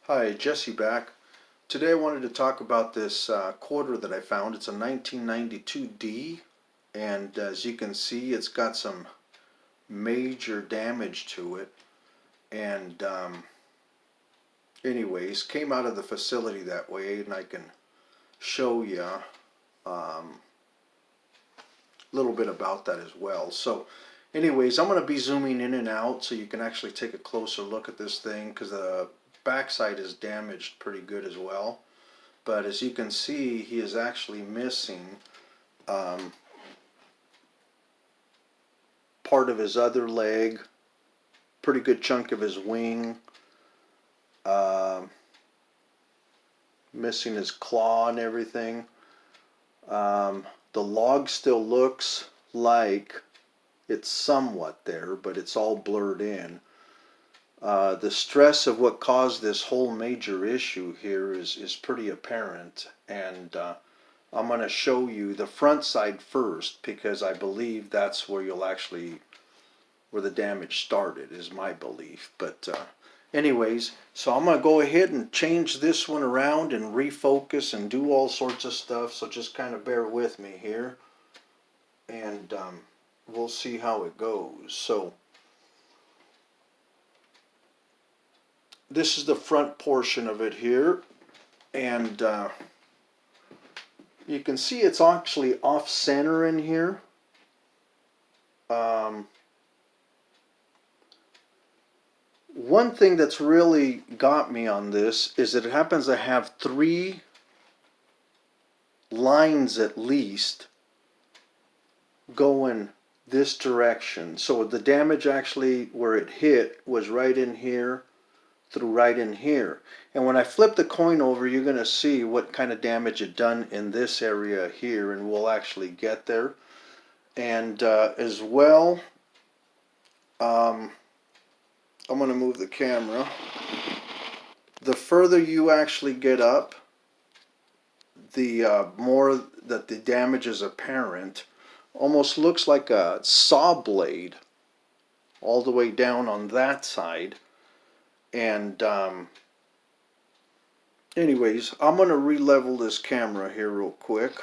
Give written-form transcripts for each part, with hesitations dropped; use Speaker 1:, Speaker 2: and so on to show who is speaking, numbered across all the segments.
Speaker 1: Hi, Jesse back. Today I wanted to talk about this quarter that I found. It's a 1992 D, and as you can see, it's got some major damage to it. And anyways, came out of the facility that way, and I can show you a little bit about that as well. So, anyways, I'm going to be zooming in and out so you can actually take a closer look at this thing because the backside is damaged pretty good as well. But as you can see, he is actually missing um, part of his other leg, pretty good chunk of his wing, uh, missing his claw and everything. The log still looks like it's somewhat there, but it's all blurred in. The stress of what caused this whole major issue here is pretty apparent, and I'm going to show you the front side first because I believe that's where where the damage started, is my belief. But anyways, so I'm going to go ahead and change this one around and refocus and do all sorts of stuff, so just kind of bear with me here, and we'll see how it goes. So this is the front portion of it here, and you can see it's actually off center in here. One thing that's really got me on this is that it happens to have three lines at least going this direction. So the damage actually where it hit was right in here through right in here. And when I flip the coin over, you're going to see what kind of damage it done in this area here, and we'll actually get there. And as well, I'm going to move the camera. The further you actually get up, the more that the damage is apparent. Almost looks like a saw blade all the way down on that side. And anyways, I'm going to re-level this camera here real quick,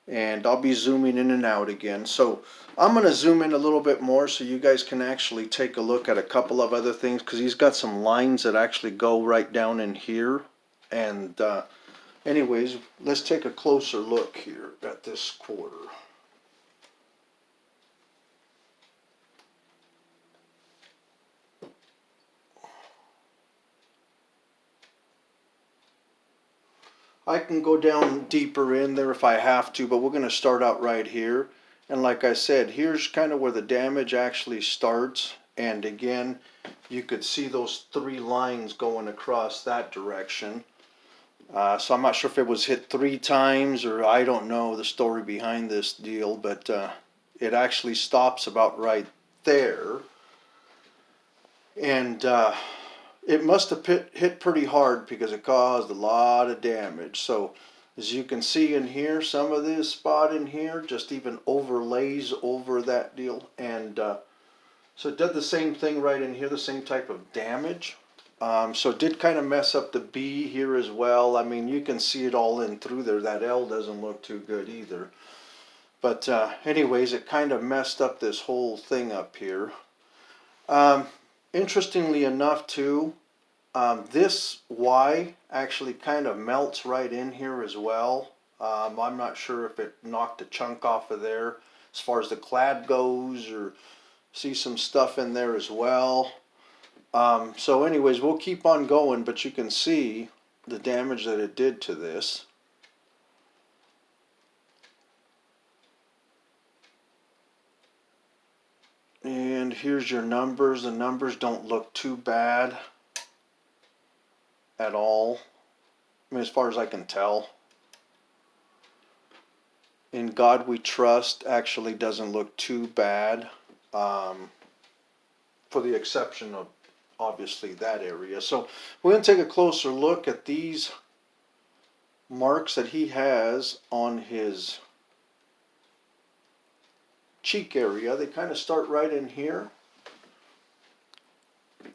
Speaker 1: and I'll be zooming in and out again. So I'm going to zoom in a little bit more so you guys can actually take a look at a couple of other things, because he's got some lines that actually go right down in here. And anyways, let's take a closer look here at this quarter. I can go down deeper in there if I have to, but we're going to start out right here. And like I said, here's kind of where the damage actually starts. And again, you could see those three lines going across that direction. So I'm not sure if it was hit 3 times, or I don't know the story behind this deal, but it actually stops about right there. And it must have hit pretty hard because it caused a lot of damage. So as you can see in here, some of this spot in here just even overlays over that deal. And so it did the same thing right in here, the same type of damage. So it did kind of mess up the B here as well. I mean, you can see it all in through there. That L doesn't look too good either. But anyways, it kind of messed up this whole thing up here. Interestingly enough too, this Y actually kind of melts right in here as well. I'm not sure if it knocked a chunk off of there as far as the clad goes, or see some stuff in there as well. So anyways, we'll keep on going, but you can see the damage that it did to this. And here's your numbers. The numbers don't look too bad at all. I mean, as far as I can tell. In God We Trust actually doesn't look too bad, for the exception of obviously that area. So we're going to take a closer look at these marks that he has on his cheek area. They kind of start right in here.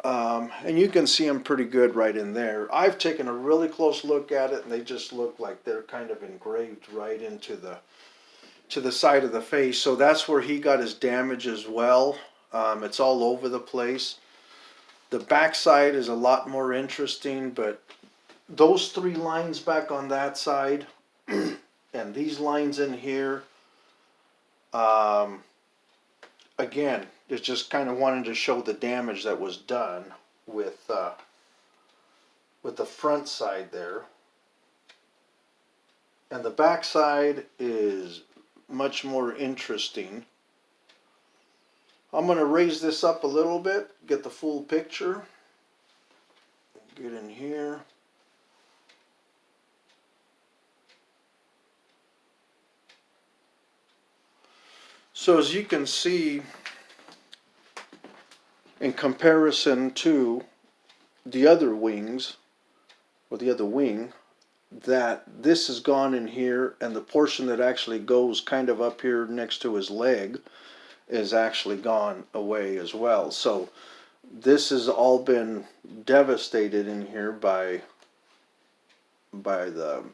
Speaker 1: And you can see them pretty good right in there. I've taken a really close look at it, and they just look like they're kind of engraved right into the side of the face. So that's where he got his damage as well. It's all over the place. The backside is a lot more interesting, but those three lines back on that side and these lines in here, again, it's just kind of wanting to show the damage that was done with the front side there. And the back side is much more interesting. I'm going to raise this up a little bit, get the full picture. Get in here. So as you can see, in comparison to the other wings, or the other wing, that this has gone in here, and the portion that actually goes kind of up here next to his leg is actually gone away as well. So this has all been devastated in here by the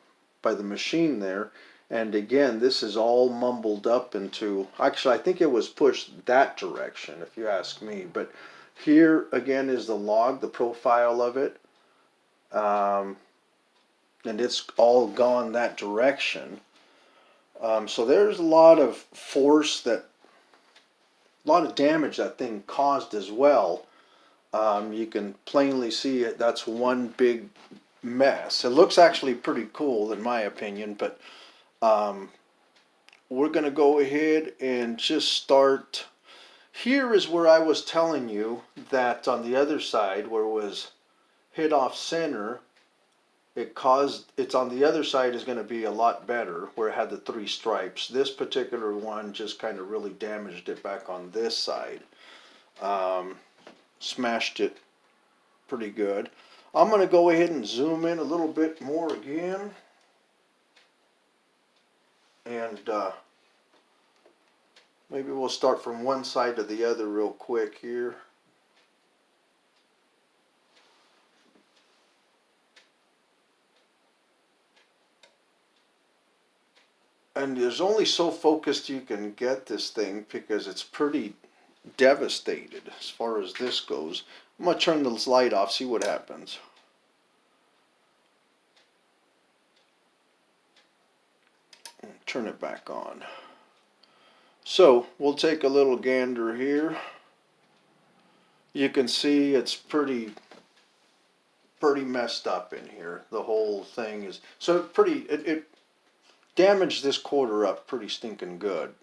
Speaker 1: machine there. And again, this is all mumbled up into, actually I think it was pushed that direction if you ask me, but here again is the log, the profile of it, and it's all gone that direction. So there's a lot of force, a lot of damage that thing caused as well. You can plainly see it. That's one big mess. It looks actually pretty cool in my opinion, but we're going to go ahead and just start. Here is where I was telling you that on the other side where it was hit off center, it's on the other side is going to be a lot better where it had the three stripes. This particular one just kind of really damaged it back on this side. Smashed it pretty good. I'm going to go ahead and zoom in a little bit more again. And maybe we'll start from one side to the other real quick here. And there's only so focused you can get this thing because it's pretty devastated as far as this goes. I'm going to turn this light off, see what happens. Turn it back on. So we'll take a little gander here. You can see it's pretty messed up in here. The whole thing is so it damaged this quarter up pretty stinking good.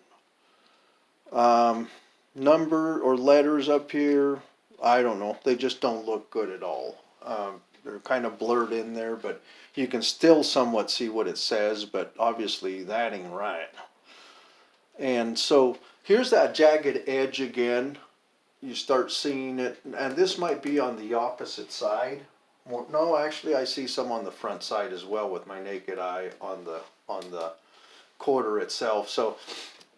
Speaker 1: Number or letters up here, I don't know. They just don't look good at all. They're kind of blurred in there, but you can still somewhat see what it says, but obviously that ain't right. And so here's that jagged edge again. You start seeing it, and this might be on the opposite side. No, actually I see some on the front side as well with my naked eye on the quarter itself. So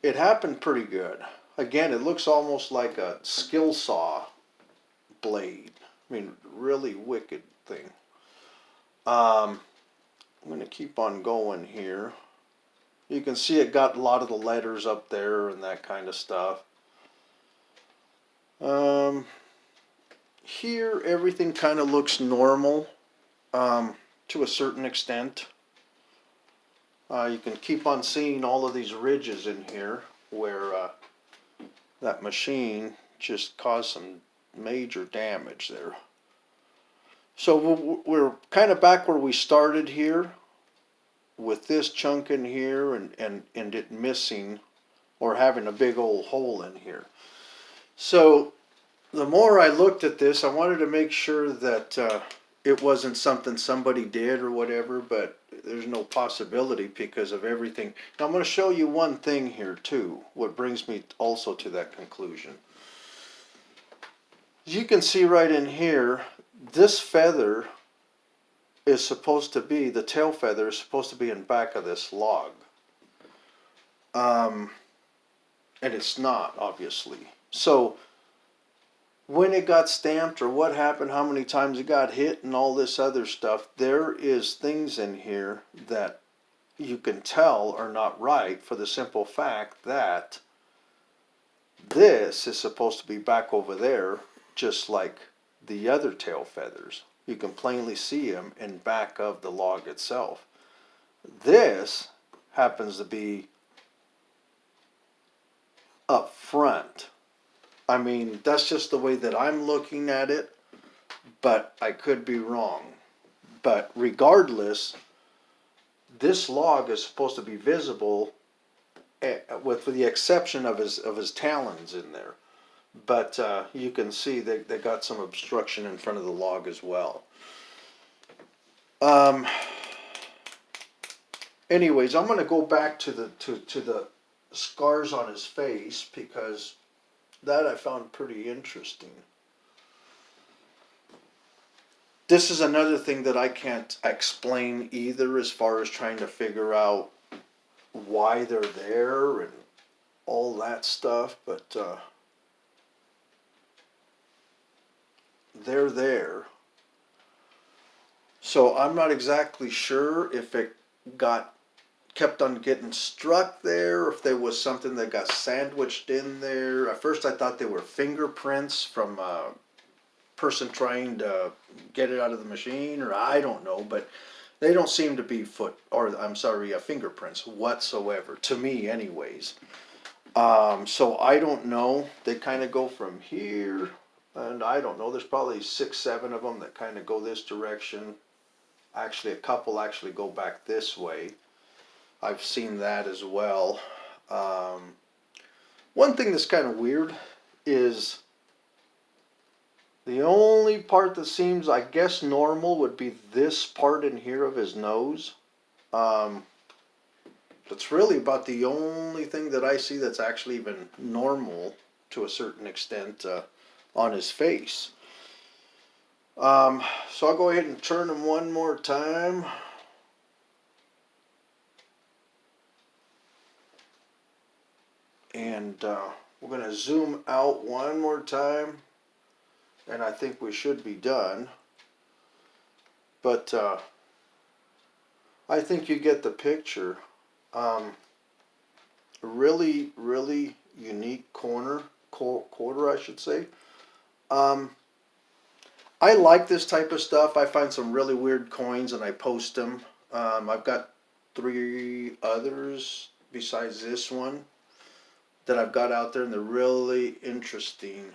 Speaker 1: it happened pretty good. Again, it looks almost like a skill saw blade. I mean, really wicked thing. I'm going to keep on going here. You can see it got a lot of the letters up there and that kind of stuff. Here, everything kind of looks normal to a certain extent. You can keep on seeing all of these ridges in here where that machine just caused some major damage there. So we're kind of back where we started here with this chunk in here and it missing or having a big old hole in here. So the more I looked at this, I wanted to make sure that it wasn't something somebody did or whatever, but there's no possibility because of everything. Now I'm going to show you one thing here too, what brings me also to that conclusion. As you can see right in here, this feather is supposed to be, the tail feather is supposed to be in back of this log. And it's not, obviously. So when it got stamped or what happened, how many times it got hit and all this other stuff, there is things in here that you can tell are not right for the simple fact that this is supposed to be back over there just like the other tail feathers. You can plainly see them in back of the log itself. This happens to be up front. I mean, that's just the way that I'm looking at it, but I could be wrong. But regardless, this log is supposed to be visible with the exception of his talons in there. But you can see they got some obstruction in front of the log as well. Anyways, I'm going to go back to the scars on his face because that I found pretty interesting. This is another thing that I can't explain either, as far as trying to figure out why they're there and all that stuff, but they're there. So I'm not exactly sure if it kept on getting struck there, or if there was something that got sandwiched in there. At first I thought they were fingerprints from a person trying to get it out of the machine, or I don't know, but they don't seem to be fingerprints whatsoever, to me anyways. So I don't know. They kind of go from here, and I don't know, there's probably 6, 7 of them that kind of go this direction. Actually, a couple actually go back this way. I've seen that as well. One thing that's kind of weird is the only part that seems, I guess, normal would be this part in here of his nose. That's really about the only thing that I see that's actually even normal to a certain extent on his face. So I'll go ahead and turn him one more time. And we're going to zoom out one more time. And I think we should be done. But I think you get the picture. Really, really unique quarter, I should say. I like this type of stuff. I find some really weird coins and I post them. I've got 3 others besides this one that I've got out there, and they're really interesting.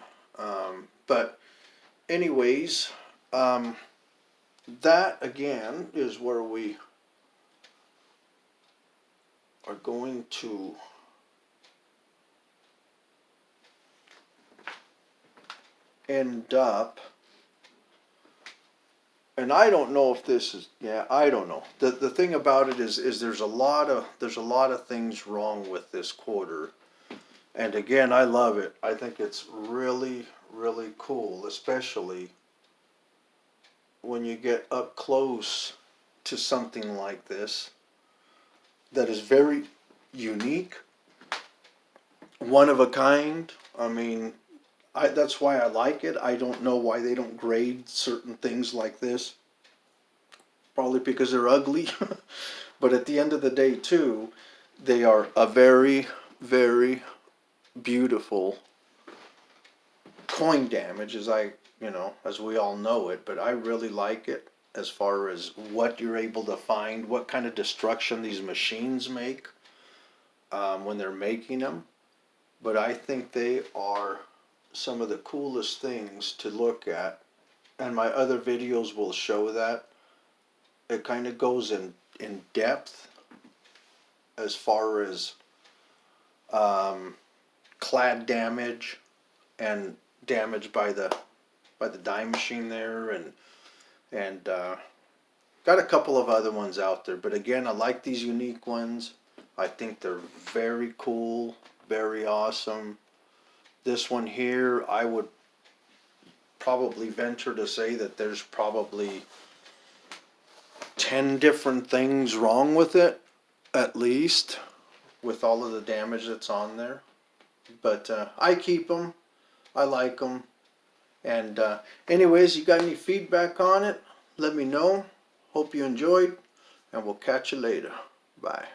Speaker 1: But anyways, that again is where we are going to end up. And I don't know if this is, I don't know. The thing about it is there's a lot of things wrong with this quarter. And again, I love it. I think it's really, really cool, especially when you get up close to something like this that is very unique, one of a kind. I mean, that's why I like it. I don't know why they don't grade certain things like this. Probably because they're ugly. But at the end of the day, too, they are a very, very beautiful coin damage, as we all know it. But I really like it as far as what you're able to find, what kind of destruction these machines make when they're making them. But I think they are some of the coolest things to look at, and my other videos will show that. It kind of goes in depth as far as clad damage and damage by the die machine there, and got a couple of other ones out there. But again, I like these unique ones. I think they're very cool, very awesome. This one here, I would probably venture to say that there's probably 10 different things wrong with it, at least, with all of the damage that's on there. But I keep them. I like them. And anyways, you got any feedback on it, let me know. Hope you enjoyed, and we'll catch you later. Bye.